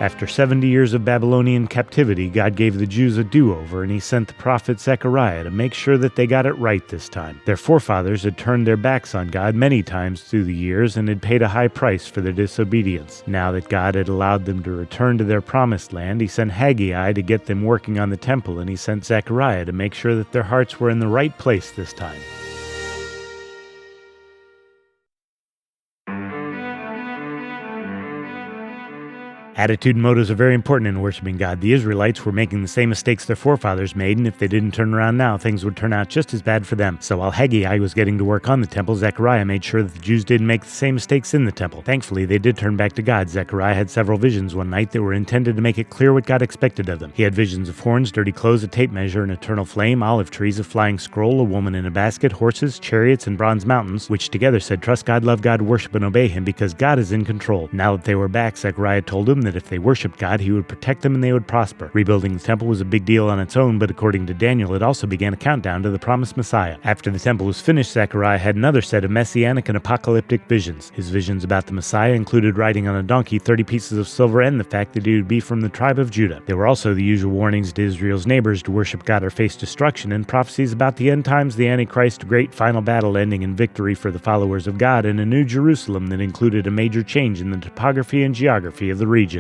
After 70 years of Babylonian captivity, God gave the Jews a do-over, and he sent the prophet Zechariah to make sure that they got it right this time. Their forefathers had turned their backs on God many times through the years and had paid a high price for their disobedience. Now that God had allowed them to return to their promised land, he sent Haggai to get them working on the temple, and he sent Zechariah to make sure that their hearts were in the right place this time. Attitude and motives are very important in worshiping God. The Israelites were making the same mistakes their forefathers made, and if they didn't turn around now, things would turn out just as bad for them. So while Haggai was getting to work on the temple, Zechariah made sure that the Jews didn't make the same mistakes in the temple. Thankfully, they did turn back to God. Zechariah had several visions one night that were intended to make it clear what God expected of them. He had visions of horns, dirty clothes, a tape measure, an eternal flame, olive trees, a flying scroll, a woman in a basket, horses, chariots, and bronze mountains, which together said, "Trust God, love God, worship and obey him, because God is in control." Now that they were back, Zechariah told them that if they worshiped God, he would protect them and they would prosper. Rebuilding the temple was a big deal on its own, but according to Daniel, it also began a countdown to the promised Messiah. After the temple was finished, Zechariah had another set of messianic and apocalyptic visions. His visions about the Messiah included riding on a donkey, 30 pieces of silver, and the fact that he would be from the tribe of Judah. There were also the usual warnings to Israel's neighbors to worship God or face destruction, and prophecies about the end times, the Antichrist, great final battle ending in victory for the followers of God, and a new Jerusalem that included a major change in the topography and geography of the region.